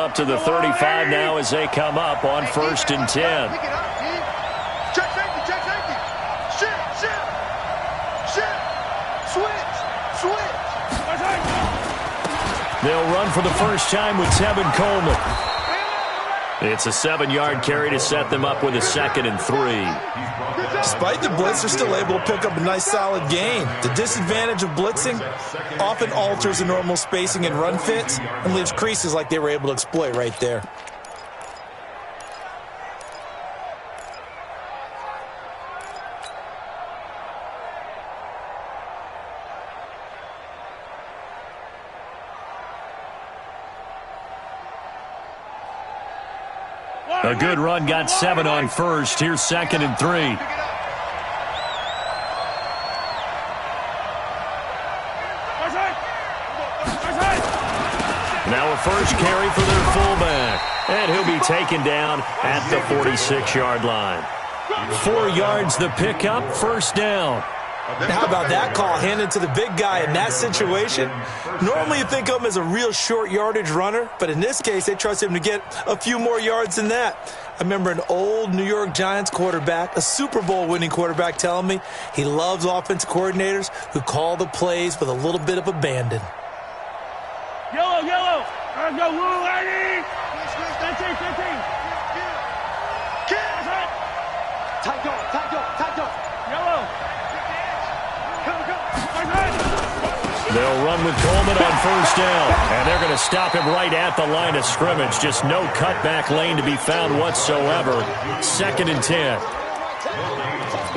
up to the 35 now as they come up on 1st and 10. Check safety, check safety. Shift. Switch. They'll run for the first time with Tevin Coleman. It's a 7-yard carry to set them up with a 2nd and 3. Despite the blitz, they're still able to pick up a nice solid gain. The disadvantage of blitzing often alters the normal spacing and run fits and leaves creases like they were able to exploit right there. A good run got 7 on 1st. Here's 2nd and 3. Now a first carry for their fullback. And he'll be taken down at the 46-yard line. 4 yards the pickup, 1st down. How about that call handed to the big guy in that situation? Normally you think of him as a real short yardage runner, but in this case they trust him to get a few more yards than that. I remember an old New York Giants quarterback, a Super Bowl winning quarterback, telling me he loves offensive coordinators who call the plays with a little bit of abandon. Yellow. Let's go, Lou, lady. 15. Tight go. Yellow. They'll run with Coleman on 1st down, and they're going to stop him right at the line of scrimmage. Just no cutback lane to be found whatsoever. 2nd and 10.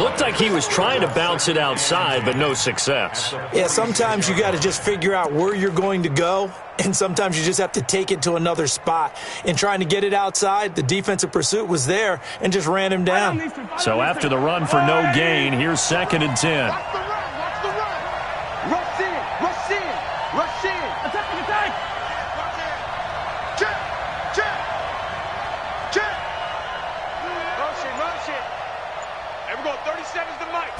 Looked like he was trying to bounce it outside, but no success. Yeah, sometimes you got to just figure out where you're going to go, and sometimes you just have to take it to another spot. In trying to get it outside, the defensive pursuit was there and just ran him down. So after the run for no gain, here's 2nd and 10. Rush in. Attack. Check. Rush it. And we're going 30 seconds to Mike.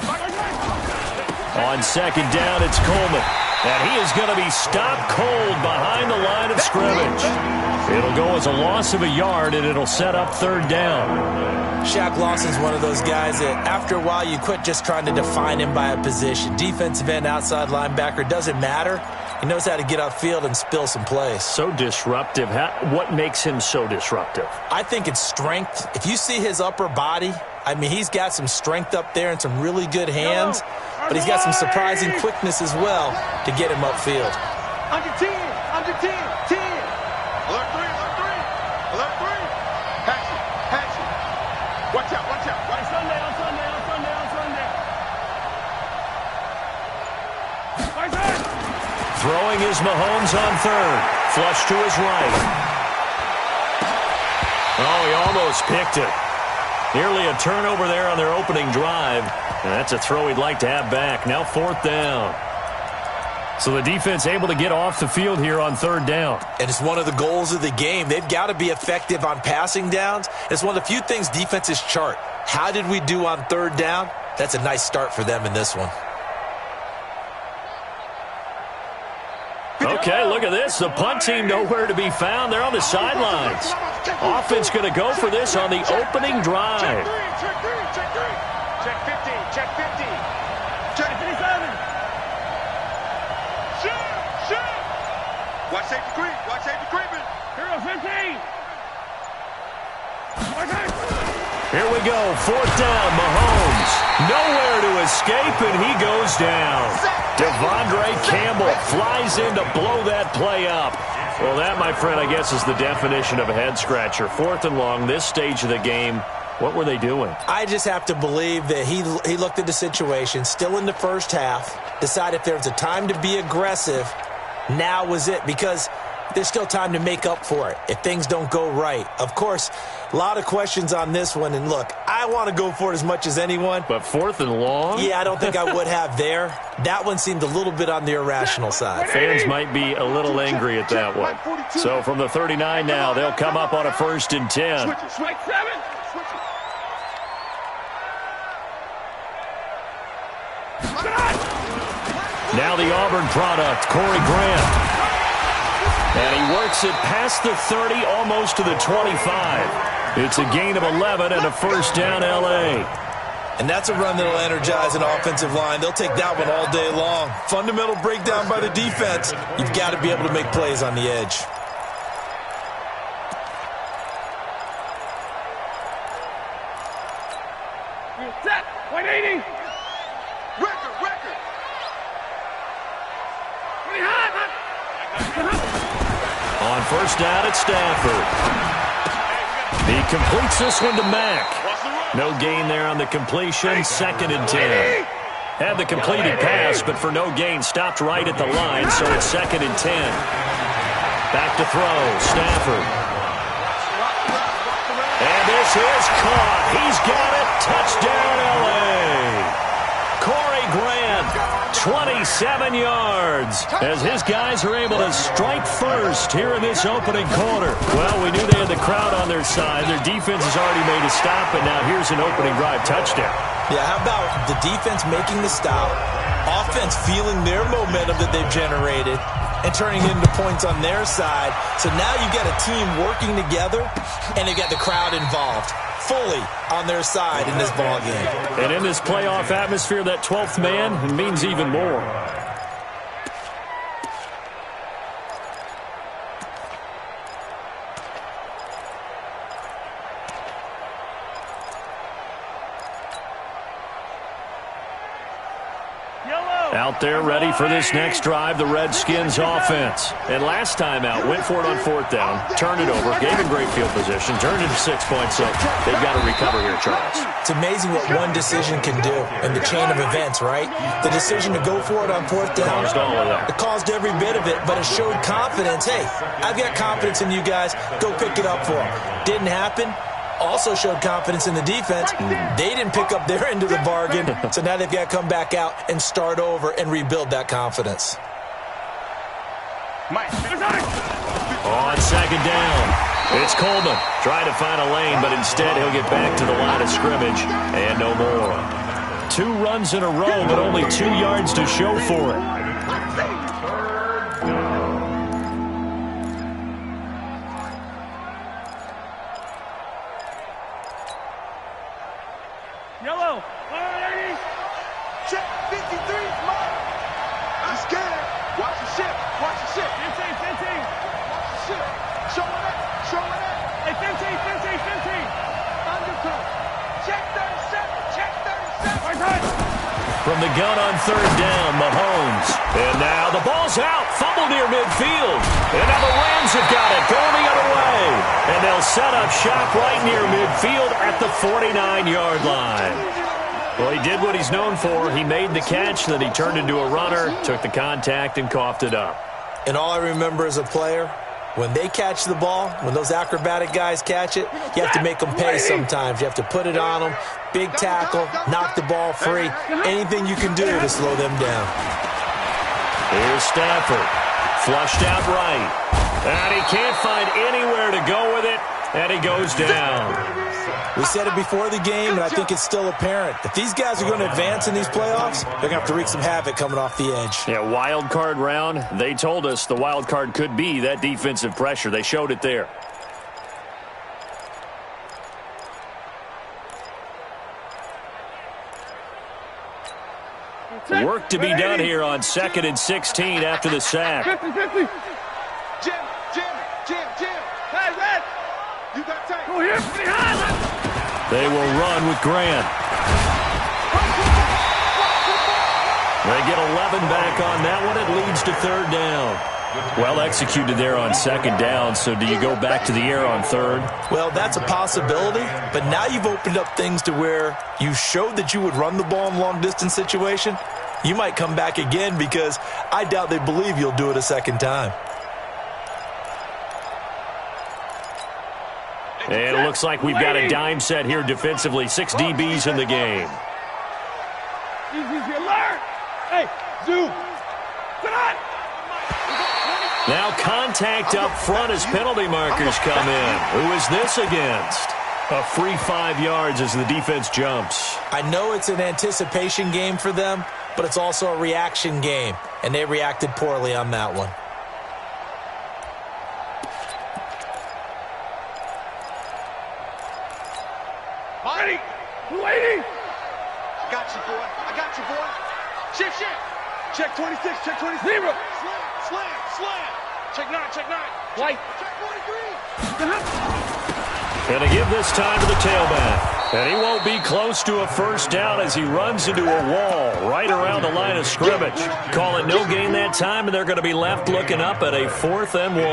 On 2nd down, it's Coleman. And he is going to be stopped cold behind the line of scrimmage. It'll go as a loss of a yard, and it'll set up 3rd down. Shaq Lawson's one of those guys that after a while you quit just trying to define him by a position. Defensive end, outside linebacker, doesn't matter. He knows how to get upfield and spill some plays. So disruptive. What makes him so disruptive? I think it's strength. If you see his upper body, I mean, he's got some strength up there and some really good hands, but he's got some surprising quickness as well to get him upfield. Under 10. Alert 3. Patch it. Watch out. On Sunday. Throwing is Mahomes on 3rd. Flush to his right. Oh, he almost picked it. Nearly a turnover there on their opening drive. And that's a throw he'd like to have back. Now 4th down. So the defense able to get off the field here on 3rd down. And it's one of the goals of the game. They've got to be effective on passing downs. It's one of the few things defenses chart. How did we do on 3rd down? That's a nice start for them in this one. Okay, look at this. The punt team nowhere to be found. They're on the sidelines. Offense going to go for this on the opening drive. Check 15. Check 57. Shoot. Watch safety creeping. Hero 15. Here we go. 4th down. Mahomes. Nowhere to escape, and he goes down. Devondre Campbell flies in to blow that play up. Well, that, my friend, I guess is the definition of a head-scratcher. 4th and long, this stage of the game. What were they doing? I just have to believe that he looked at the situation, still in the first half, decided if there was a time to be aggressive, now was it, because there's still time to make up for it if things don't go right. Of course, a lot of questions on this one, and look, I want to go for it as much as anyone. But 4th and long? Yeah, I don't think I would have there. That one seemed a little bit on the irrational side. Fans might be a little angry at that one. So from the 39 now, they'll come up on a 1st and 10. Switch 7. Now the Auburn product, Corey Grant. And he works it past the 30, almost to the 25. It's a gain of 11 and a first down, L.A. And that's a run that will energize an offensive line. They'll take that one all day long. Fundamental breakdown by the defense. You've got to be able to make plays on the edge. Set. 180. Record. On first down, it's Stafford. He completes this one to Mack. No gain there on the completion. Second and 10. Had the completed pass, but for no gain, stopped right at the line, so it's second and 10. Back to throw, Stafford. And this is caught. He's got it. Touchdown, L.A. Corey Grant, 27 yards, as his guys are able to strike first here in this opening quarter. Well, we knew they had the crowd on their side. Their defense has already made a stop, and now here's an opening drive touchdown. Yeah, how about the defense making the stop, offense feeling their momentum that they've generated, and turning into points on their side. So now you've got a team working together, and they've got the crowd involved fully on their side in this ball game. And in this playoff atmosphere, that 12th man means even more. Out there ready for this next drive, the Redskins offense. And last time out, went for it on fourth down, turned it over, gave him great field position, turned it to 6 points, so they've got to recover here, Charles. It's amazing what one decision can do in the chain of events, right? The decision to go for it on fourth down. Caused all of that. It caused every bit of it, but it showed confidence. Hey, I've got confidence in you guys. Go pick it up for them. Didn't happen. Also showed confidence in the defense. They didn't pick up their end of the bargain, so now they've got to come back out and start over and rebuild that confidence. On second down, it's Coleman trying to find a lane, but instead he'll get back to the line of scrimmage and no more. 2 runs in a row, but only 2 yards to show for it. Yellow. 180. Check 53. Mark. I'm scared. Watch the ship. 15. Watch the ship. Show it up. Hey, 15. Undercut. Check 37. Right side. From the gun on third down, Mahomes. And now the ball's out. Fumble near midfield. And now the Rams have got it. Going the other way. And they'll set up shop right near midfield at the 49-yard line. Well, he did what he's known for. He made the catch, then he turned into a runner, took the contact, and coughed it up. And all I remember as a player, when they catch the ball, when those acrobatic guys catch it, you have to make them pay sometimes. You have to put it on them. Big tackle, knock the ball free. Anything you can do to slow them down. Here's Stafford. Flushed out right. And he can't find anywhere to go with it, and he goes down. We said it before the game, and I think it's still apparent. If these guys are going to advance in these playoffs, they're going to have to wreak some havoc coming off the edge. Yeah, wild card round. They told us the wild card could be that defensive pressure. They showed it there. Work to be done here on 2nd and 16 after the sack. 50. Jim. Hey, Red. You got time. Go here. Behind. They will run with Grant. They get 11 back on that one. It leads to third down. Well executed there on second down, so do you go back to the air on third? Well, that's a possibility, but now you've opened up things to where you showed that you would run the ball in long-distance situation. You might come back again because I doubt they believe you'll do it a second time. And it looks like we've got a dime set here defensively. 6 DBs in the game. Easy alert. Hey, zoom. Come on. Now contact up front as penalty markers come in. Who is this against? A free 5 yards as the defense jumps. I know it's an anticipation game for them, but it's also a reaction game, and they reacted poorly on that one. Ready. Waiting. I got you, boy. I got you, boy. Shift. Check 26. Check 26. Zero. Slam. Check 9. White. Check 43. And to give this time to the tailback. And he won't be close to a first down as he runs into a wall right around the line of scrimmage. Call it no gain that time, and they're going to be left looking up at a 4th and 1.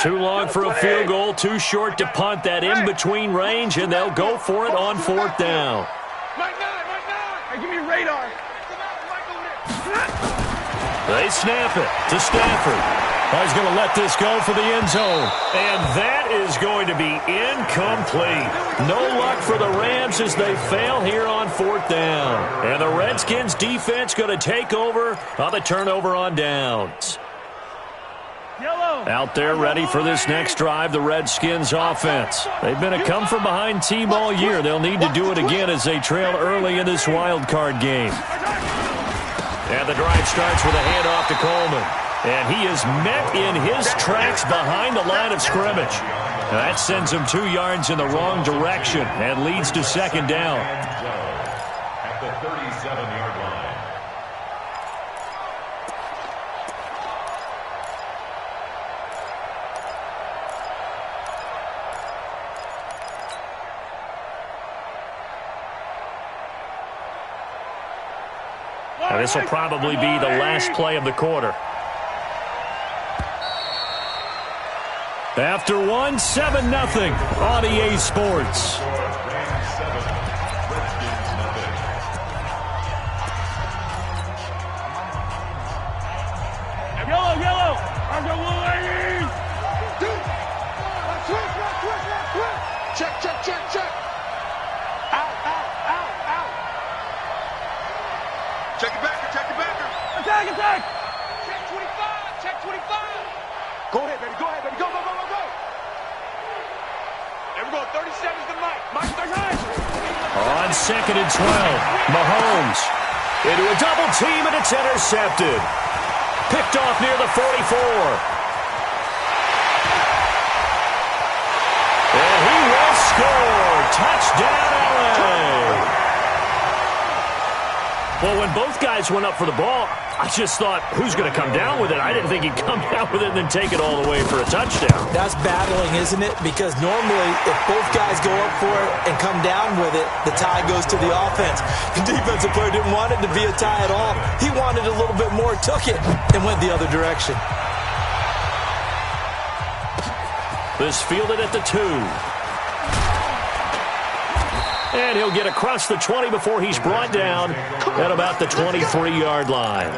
Too long for a field goal, too short to punt. That in-between range, and they'll go for it on 4th down. Mike 9. Hey, give me radar. They snap it to Stafford. He's going to let this go for the end zone. And that is going to be incomplete. No luck for the Rams as they fail here on 4th down. And the Redskins defense going to take over on the turnover on downs. Out there ready for this next drive, the Redskins offense. They've been a come-from-behind team all year. They'll need to do it again as they trail early in this wild card game. And the drive starts with a handoff to Coleman. And he is met in his tracks behind the line of scrimmage. Now that sends him 2 yards in the wrong direction and leads to 2nd down. At the 37-yard line. Now this will probably be the last play of the quarter. After 1, 7-0 on EA Sports. Yellow. Argo ladies. Check. Out. Check it backer. Attack. Check 25. Go ahead, baby. Go. There we go. 37's the Mike. Mike 39. On 2nd and 12, Mahomes into a double team, and it's intercepted. Picked off near the 44. And he will score. Touchdown, LA. Well, when both guys went up for the ball, I just thought, who's going to come down with it? I didn't think he'd come down with it and then take it all the way for a touchdown. That's battling, isn't it? Because normally, if both guys go up for it and come down with it, the tie goes to the offense. The defensive player didn't want it to be a tie at all. He wanted a little bit more, took it, and went the other direction. This fielded at the 2. And he'll get across the 20 before he's brought down at about the 23-yard line.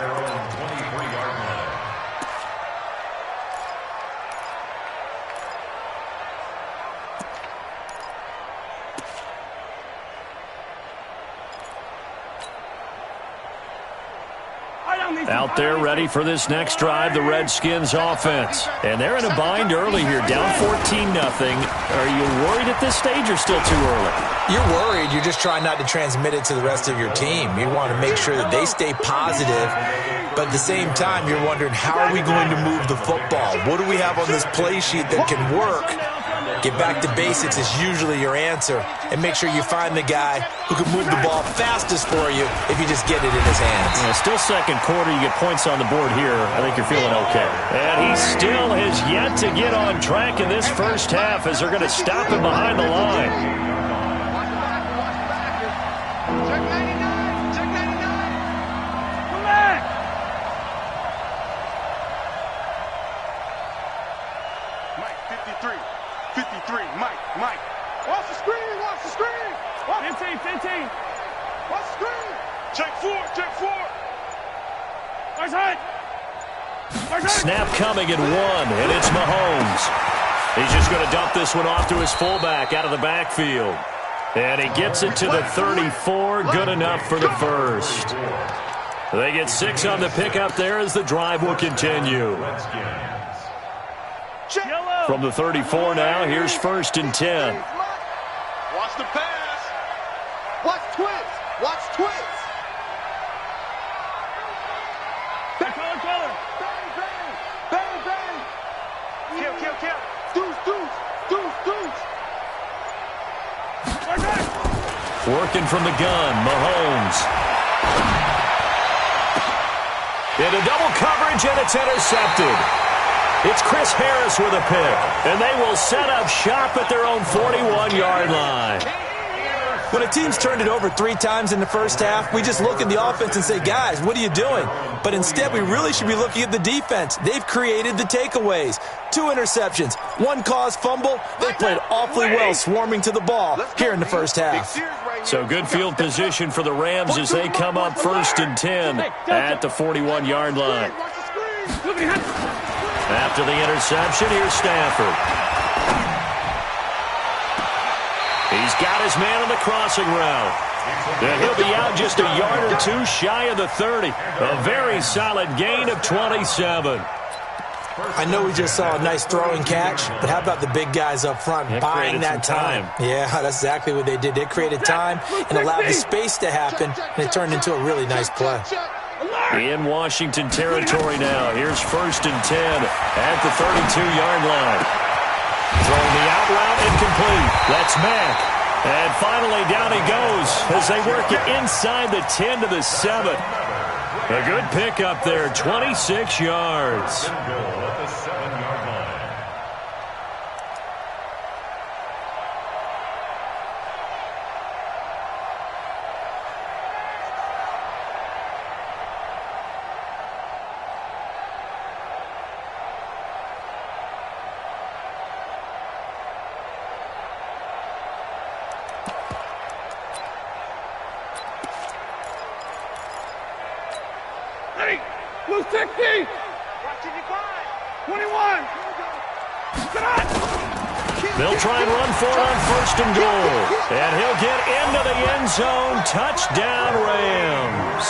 Out there ready for this next drive, the Redskins offense. And they're in a bind early here, down 14-0. Are you worried at this stage or still too early? You're worried. You're just trying not to transmit it to the rest of your team. You want to make sure that they stay positive. But at the same time, you're wondering, how are we going to move the football? What do we have on this play sheet that can work? Get back to basics is usually your answer. And make sure you find the guy who can move the ball fastest for you if you just get it in his hands. Yeah, still second quarter. You get points on the board here. I think you're feeling okay. And he still has yet to get on track in this first half as they're going to stop him behind the line. Mike. Watch the screen. 15. Watch the screen. Check four. Where's Hunt? Snap coming at 1, and it's Mahomes. He's just going to dump this one off to his fullback out of the backfield. And he gets it to the 34, good enough for the first. They get 6 on the pickup there as the drive will continue. From the 34 now, here's 1st and 10. Watch the pass. Watch twist. Watch twist. Color. Bang, bang. Bang, bang. Kill. Deuce. Working from the gun, Mahomes. Into double coverage, and it's intercepted. It's Chris Harris with a pick, and they will set up shop at their own 41-yard line. When a team's turned it over 3 times in the first half, we just look at the offense and say, guys, what are you doing? But instead, we really should be looking at the defense. They've created the takeaways. 2 interceptions, 1 caused fumble. They played awfully well swarming to the ball here in the first half. So good field position for the Rams as they come up 1st and 10 at the 41-yard line. After the interception, here's Stafford. He's got his man on the crossing route. And he'll be out just a yard or 2 shy of the 30. A very solid gain of 27. I know we just saw a nice throwing catch, but how about the big guys up front buying that time? Yeah, that's exactly what they did. They created time and allowed the space to happen, and it turned into a really nice play. In Washington territory now. Here's 1st and 10 at the 32-yard line. Throwing the out route incomplete. That's Mack. And finally down he goes as they work it inside the 10 to the 7. A good pick up there, 26 yards. Blue 60. 21. They'll try and run for it on 1st and goal. And he'll get into the end zone. Touchdown, Rams.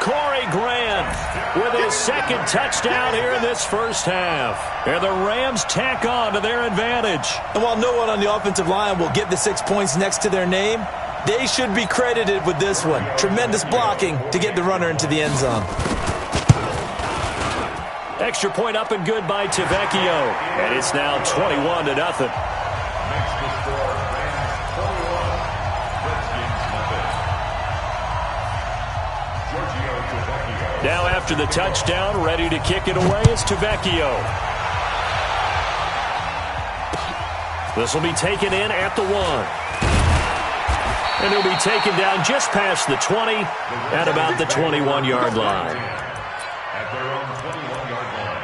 Corey Grant with his 2nd touchdown here in this first half. And the Rams tack on to their advantage. And while no one on the offensive line will get the 6 points next to their name, they should be credited with this one. Tremendous blocking to get the runner into the end zone. Extra point up and good by Tavecchio. And it's now 21-0. Now after the touchdown, ready to kick it away is Tavecchio. This will be taken in at the 1. And he'll be taken down just past the 20 at about the 21-yard line. At their own 21-yard line.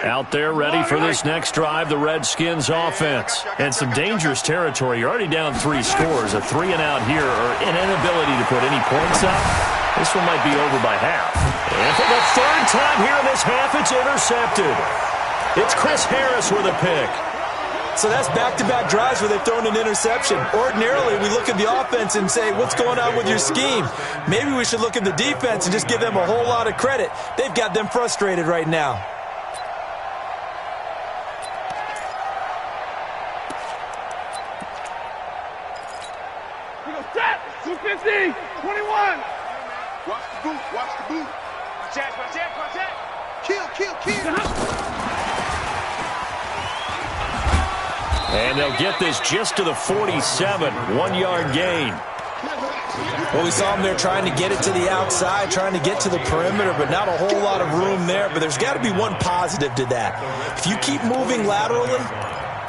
Out there ready for this next drive, the Redskins offense. And some dangerous territory. You're already down 3 scores. A 3-and-out here or an inability to put any points up. This one might be over by half. And for the 3rd time here in this half, it's intercepted. It's Chris Harris with a pick. So that's back-to-back drives where they've thrown an interception. Ordinarily, we look at the offense and say, what's going on with your scheme? Maybe we should look at the defense and just give them a whole lot of credit. They've got them frustrated right now. We go set. 250. 21. Watch the boot. Watch the boot. Watch that. Kill. And they'll get this just to the 47. 1-yard gain. Well, we saw them there trying to get it to the outside, trying to get to the perimeter, but not a whole lot of room there. But there's got to be one positive to that. If you keep moving laterally,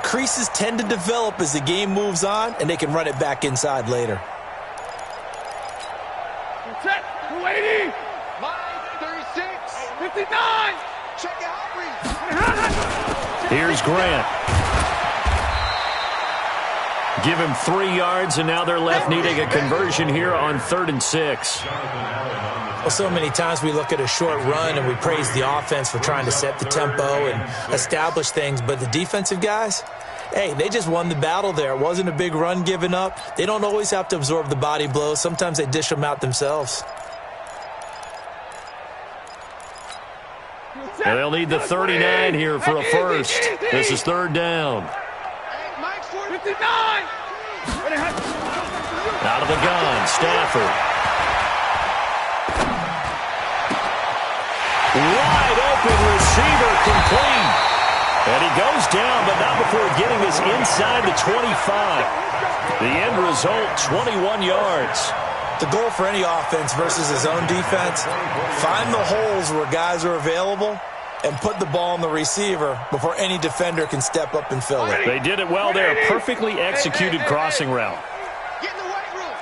creases tend to develop as the game moves on, and they can run it back inside later. Set. 280. 36. 59. Check it out, Reed. Here's Grant. Give him 3 yards, and now they're left needing a conversion here on 3rd and 6. Well, so many times we look at a short run and we praise the offense for trying to set the tempo and establish things, but the defensive guys, hey, they just won the battle there. It wasn't a big run given up. They don't always have to absorb the body blows. Sometimes they dish them out themselves. And they'll need the 39 here for a first. This is third down. Out of the gun, Stafford. Wide open receiver, complete. And he goes down, but not before getting this inside the 25. The end result, 21 yards. The goal for any offense versus his own defense, find the holes where guys are available and put the ball on the receiver before any defender can step up and fill it. They did it well there. Perfectly executed crossing route. Get in the weight room.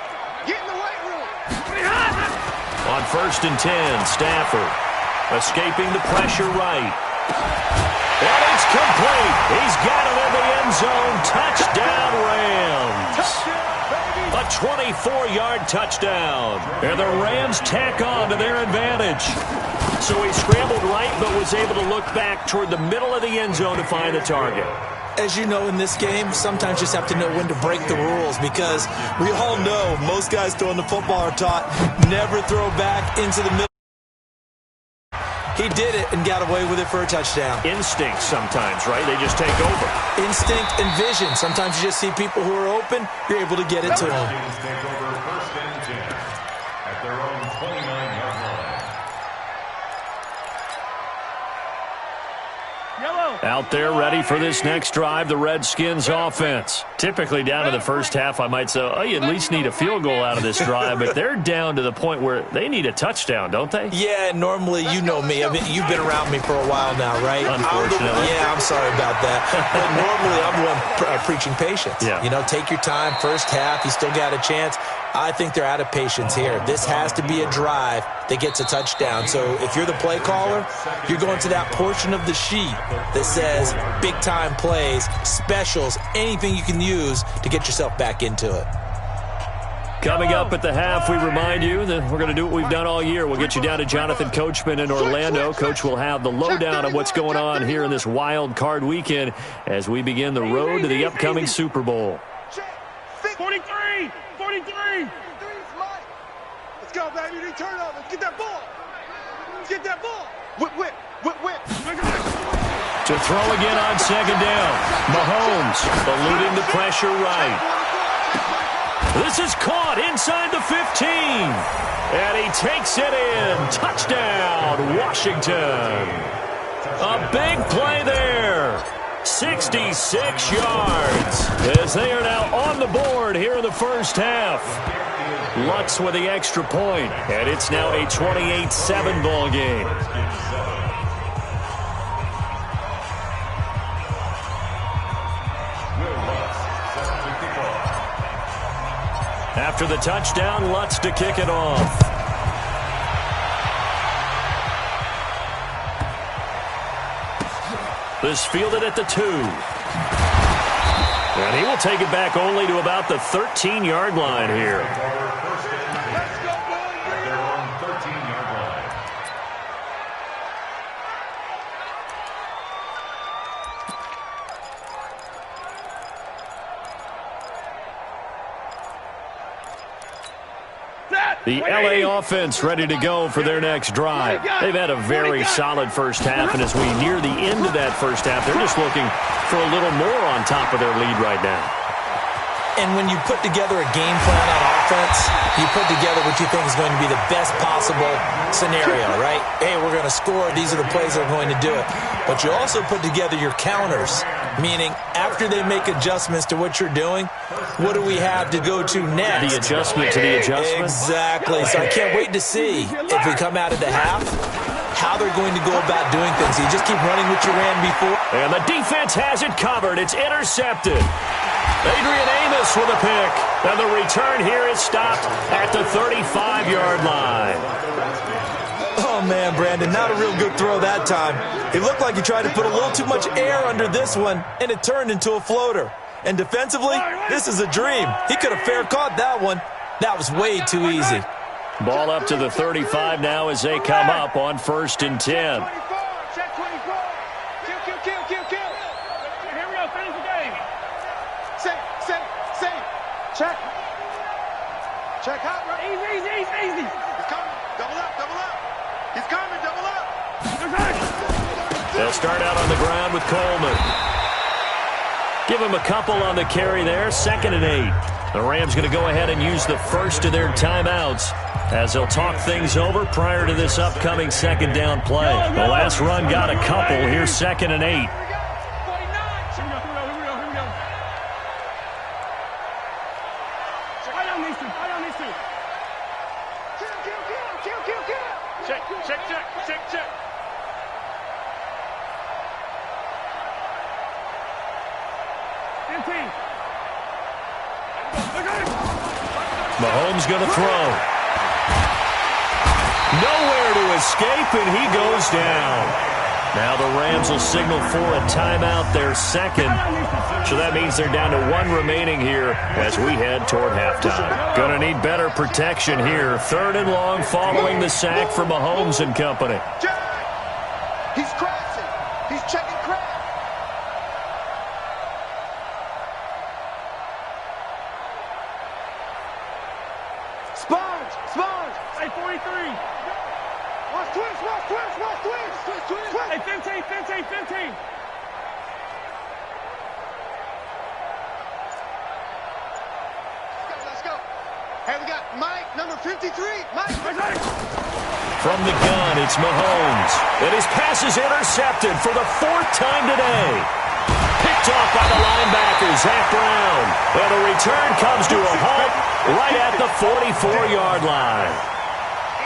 Get in the weight room. On 1st and 10, Stafford escaping the pressure right. And it's complete. He's got it in the end zone. Touchdown, Rams. A 24-yard touchdown. And the Rams tack on to their advantage. So he scrambled right, but was able to look back toward the middle of the end zone to find the target. As you know, in this game, sometimes you just have to know when to break the rules, because we all know most guys throwing the football are taught never throw back into the middle. He did it and got away with it for a touchdown. Instinct sometimes, right? They just take over. Instinct and vision. Sometimes you just see people who are open, you're able to get it to them. Take over 1st and 10 at their own 29-yard line. Out there ready for this next drive, the Redskins offense. Typically down to the first half, I might say, oh, you at least need a field goal out of this drive, but they're down to the point where they need a touchdown, don't they? Yeah, normally, you know me. I mean, you've been around me for a while now, right? Unfortunately. I'm sorry about that. But normally, I'm the one preaching patience. Yeah. You know, take your time. First half, you still got a chance. I think they're out of patience here. This has to be a drive that gets a touchdown. So if you're the play caller, you're going to that portion of the sheet that says big-time plays, specials, anything you can use to get yourself back into it. Coming up at the half, we remind you that we're going to do what we've done all year. We'll get you down to Jonathan Coachman in Orlando. Coach will have the lowdown of what's going on here in this wild card weekend as we begin the road to the upcoming Super Bowl. 43! 43! Let's go, baby. Need turnovers. Get that ball. Get that ball. Whip, whip, whip, whip. To throw again on second down. Mahomes eluding the pressure right. This is caught inside the 15. And he takes it in. Touchdown, Washington. A big play there. 66 yards as they are now on the board here in the first half. Lutz with the extra point, and it's now a 28-7 ball game. After the touchdown, Lutz to kick it off. This fielded at the 2. And he will take it back only to about the 13-yard line here. The LA offense ready to go for their next drive. They've had a very solid first half, and as we near the end of that first half, they're just looking for a little more on top of their lead right now. And when you put together a game plan on offense, you put together what you think is going to be the best possible scenario, right? Hey, we're going to score. These are the plays that are going to do it. But you also put together your counters, meaning after they make adjustments to what you're doing, what do we have to go to next? The adjustment to the adjustment? Exactly. So I can't wait to see if we come out of the half, how they're going to go about doing things. You just keep running what you ran before. And the defense has it covered. It's intercepted. Adrian Amos with a pick. And the return here is stopped at the 35-yard line. Oh, man, Brandon, not a real good throw that time. It looked like he tried to put a little too much air under this one, and it turned into a floater. And defensively, this is a dream. He could have fair caught that one. That was way too easy. Ball up to the 35 now as they come up on 1st and 10. Check 24. Kill. Here we go. Finish the game. Say. Check. Check out. Easy. He's coming. Double up. He's coming. Double up. They'll start out on the ground with Coleman. Give him a couple on the carry there. 2nd and 8. The Rams going to go ahead and use the first of their timeouts as they'll talk things over prior to this upcoming 2nd down play. The last run got a couple. Here's 2nd and 8. Mahomes going to throw. Nowhere to escape, and he goes down. Now the Rams will signal for a timeout, their second. So that means they're down to 1 remaining here as we head toward halftime. Going to need better protection here. 3rd and long following the sack for Mahomes and company. He's crashing. He's checking crash. Sponge. Hey, 43. Watch twist. Hey, 15. Let's go. Hey, we got Mike, number 53. Mike. From the gun, it's Mahomes. And his pass is intercepted for the 4th time today. Picked off by the linebacker, Zach Brown. And the return comes to a halt right at the 44-yard line.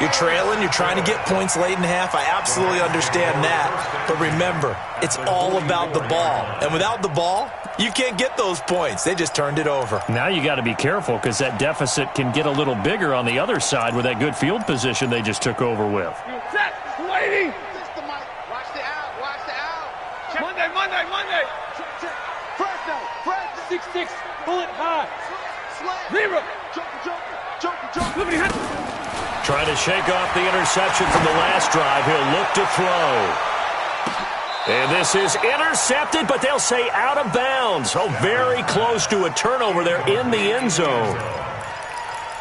You're trailing, you're trying to get points late in half. I absolutely understand that. But remember, it's all about the ball. And without the ball, you can't get those points. They just turned it over. Now you got to be careful because that deficit can get a little bigger on the other side with that good field position they just took over with. Set. Waiting. Watch the out. Monday. Fresno. 6-6. Bullet high. Slam. Zero. Joker. Trying to shake off the interception from the last drive. He'll look to throw. And this is intercepted, but they'll say out of bounds. Oh, very close to a turnover there in the end zone.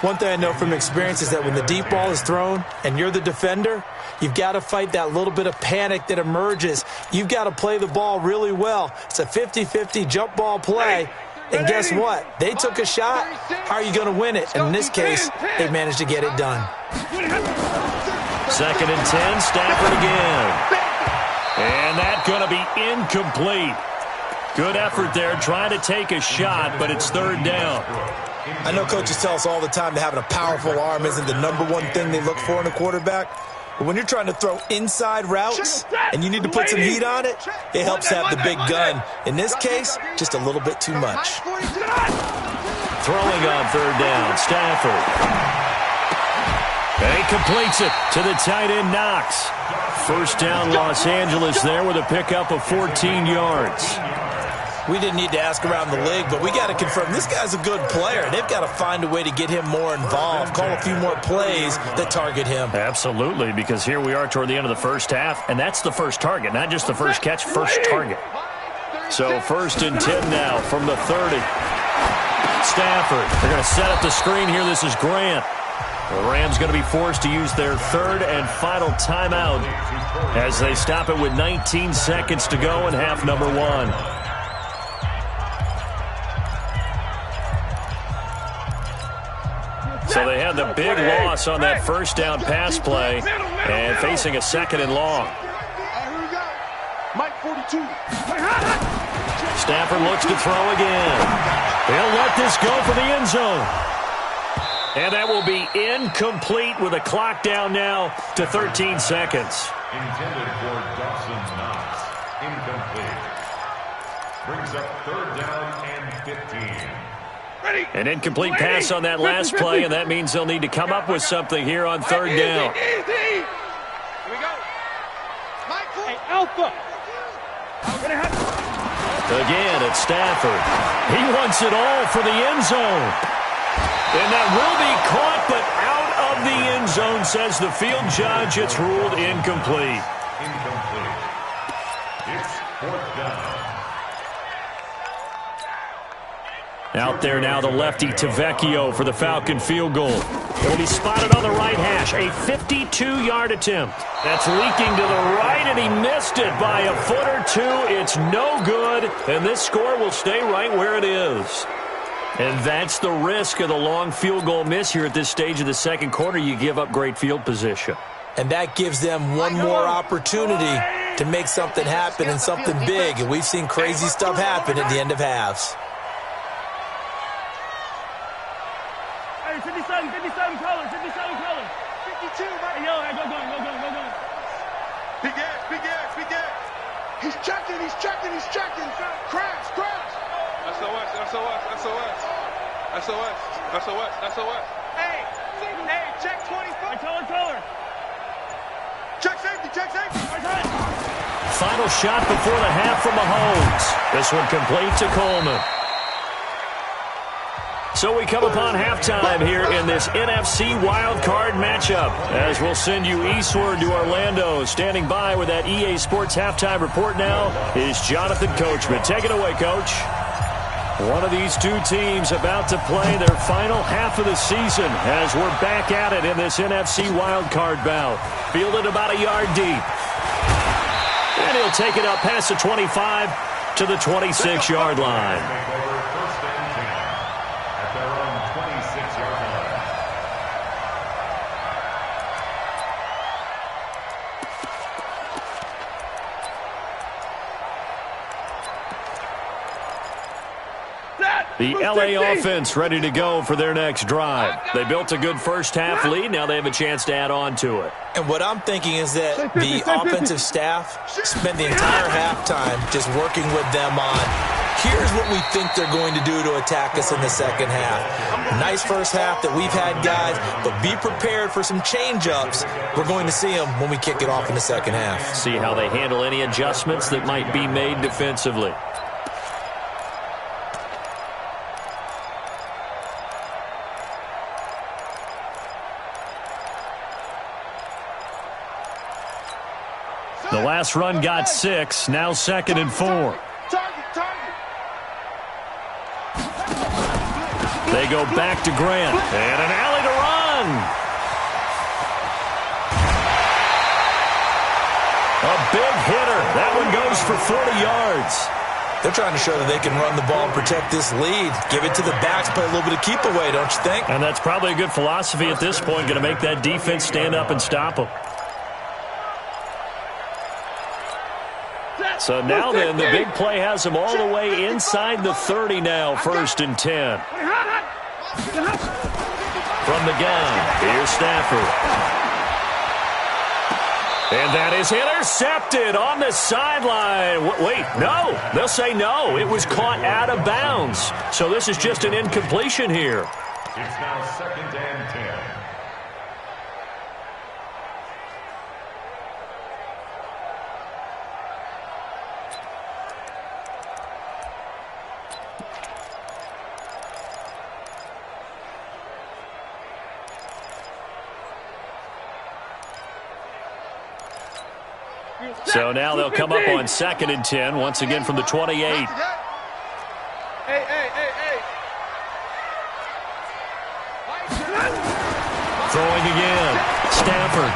One thing I know from experience is that when the deep ball is thrown and you're the defender, you've got to fight that little bit of panic that emerges. You've got to play the ball really well. It's a 50-50 jump ball play. And guess what? They took a shot. How are you going to win it? And in this case, they managed to get it done. 2nd and 10, Stafford again. And that's going to be incomplete. Good effort there, trying to take a shot, but it's 3rd down. I know coaches tell us all the time that having a powerful arm isn't the number one thing they look for in a quarterback. But when you're trying to throw inside routes and you need to put some heat on it, it helps to have the big gun. In this case, just a little bit too much. Throwing on 3rd down, Stafford. And he completes it to the tight end, Knox. 1st down, Los Angeles there with a pickup of 14 yards. We didn't need to ask around the league, but we got to confirm this guy's a good player. They've got to find a way to get him more involved, call a few more plays that target him. Absolutely, because here we are toward the end of the first half, and that's the first target, not just the first catch, first target. So 1st and 10 now from the 30. Stafford, they're going to set up the screen here. This is Grant. The Rams going to be forced to use their 3rd and final timeout as they stop it with 19 seconds to go in half number 1. So they had the big loss on that 1st down pass play and facing a 2nd and long. Here we go. Mike 42. Stafford looks to throw again. They'll let this go for the end zone. And that will be incomplete with a clock down now to 13 seconds. Intended for Dawson Knox. Incomplete. Brings up 3rd down and 15. An incomplete pass on that last play, and that means they'll need to come up with something here on 3rd down. Here we go. Mike 4. Hey, Alpha. Again, it's Stafford. He wants it all for the end zone. And that will be caught, but out of the end zone, says the field judge. It's ruled incomplete. Incomplete. It's 4th down. Out there now, the lefty Tavecchio for the Falcon field goal. It'll be spotted on the right hash. A 52-yard attempt. That's leaking to the right, and he missed it by a foot or two. It's no good, and this score will stay right where it is. And that's the risk of the long field goal miss here at this stage of the second quarter. You give up great field position. And that gives them one more opportunity to make something happen and something big. And we've seen crazy stuff happen at the end of halves. 57 colors, 52, right? Yo, go. Big ass. He's checking. Crash. SOS. Hey, check 24. Color. Check safety. Final shot before the half from Mahomes. This one complete to Coleman. So we come upon halftime here in this NFC wildcard matchup, as we'll send you eastward to Orlando. Standing by with that EA Sports halftime report now is Jonathan Coachman. Take it away, Coach. One of these two teams about to play their final half of the season as we're back at it in this NFC wildcard bout. Fielded about a yard deep. And he'll take it up past the 25 to the 26-yard line. The LA offense ready to go for their next drive. They built a good first-half lead. Now they have a chance to add on to it. And what I'm thinking is that the offensive staff spent the entire halftime just working with them on, here's what we think they're going to do to attack us in the second half. Nice first half that we've had, guys, but be prepared for some change-ups. We're going to see them when we kick it off in the second half. See how they handle any adjustments that might be made defensively. The last run got 6, now 2nd and 4. They go back to Grant, and an alley to run. A big hitter. That one goes for 40 yards. They're trying to show that they can run the ball and protect this lead. Give it to the backs, play a little bit of keep away, don't you think? And that's probably a good philosophy at this point, going to make that defense stand up and stop them. So now then, the big play has them all the way inside the 30 now, 1st and 10. From the gun, here's Stafford. And that is intercepted on the sideline. Wait, no. They'll say no. It was caught out of bounds. So this is just an incompletion here. It's now 2nd and 10. So now they'll come up on 2nd and 10, once again from the 28. Hey. Throwing again. Stafford.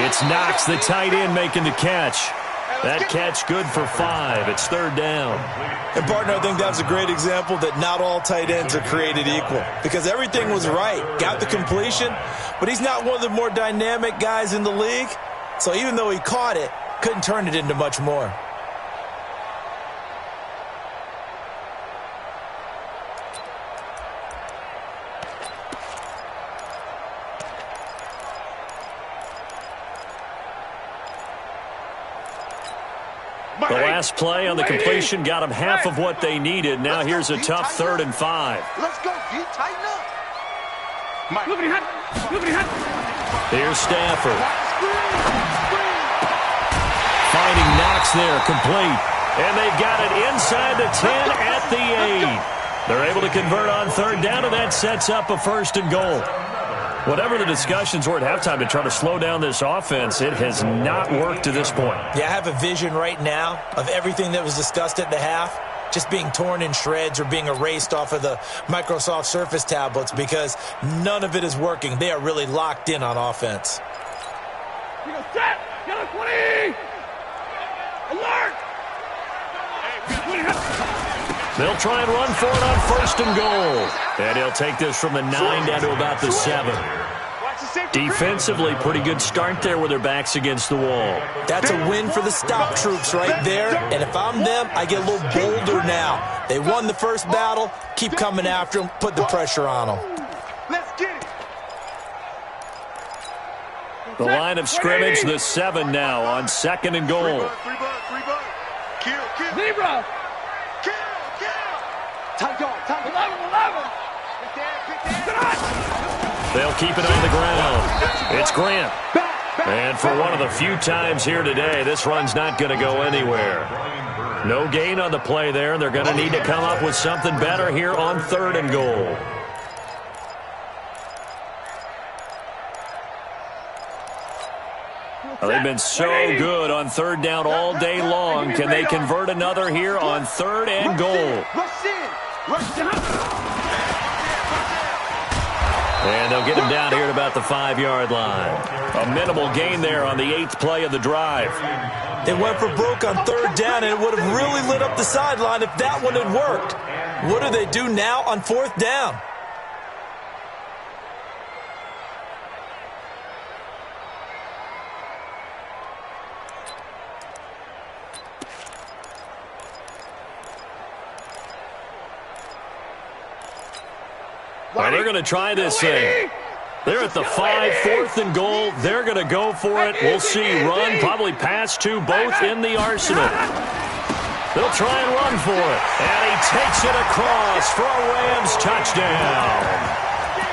It's Knox, the tight end, making the catch. That catch good for 5. It's 3rd down. And, partner, I think that was a great example that not all tight ends are created equal. Because everything was right. Got the completion, but he's not one of the more dynamic guys in the league. So even though he caught it, couldn't turn it into much more. The last play on the completion got them half of what they needed. Now here's a tough 3rd and 5. Let's go, G. Tighten up. Here's Stafford. Finding Knox there, complete. And they've got it inside the 10 at the 8. They're able to convert on 3rd down, and that sets up a 1st and goal. Whatever the discussions were at halftime to try to slow down this offense, it has not worked to this point. Yeah, I have a vision right now of everything that was discussed at the half just being torn in shreds or being erased off of the Microsoft Surface tablets because none of it is working. They are really locked in on offense. Set! Yellow 20! Alert! They'll try and run for it on 1st and goal. And he'll take this from the 9 down to about the 7. Defensively, pretty good start there with their backs against the wall. That's a win for the stop troops right there. And if I'm them, I get a little bolder now. They won the first battle. Keep coming after them. Put the pressure on them. Let's get it. The line of scrimmage, the 7 now on 2nd and goal. 3 butt. Kill. Zebra! Kill. Tight guard. 11! They'll keep it on the ground. It's Grant. And for one of the few times here today, this run's not going to go anywhere. No gain on the play there. They're going to need to come up with something better here on 3rd and goal. Well, they've been so good on 3rd down all day long. Can they convert another here on 3rd and goal? Rush in. And they'll get him down here at about the 5-yard line. A minimal gain there on the 8th play of the drive. They went for broke on 3rd down, and it would have really lit up the sideline if that one had worked. What do they do now on 4th down? Well, they're going to try this thing. They're at the 5, 4th and goal. They're going to go for it. We'll see. Run, probably pass to both in the arsenal. They'll try and run for it. And he takes it across for a Rams touchdown.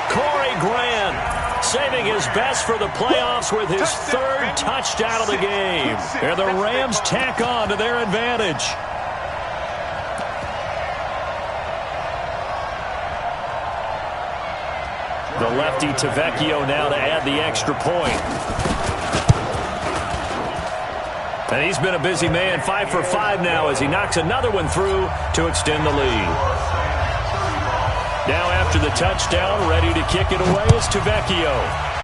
Corey Grant saving his best for the playoffs with his 3rd touchdown of the game. And the Rams tack on to their advantage. The lefty Tavecchio now to add the extra point. And he's been a busy man, 5 for 5 now as he knocks another one through to extend the lead. Now after the touchdown, ready to kick it away is Tavecchio.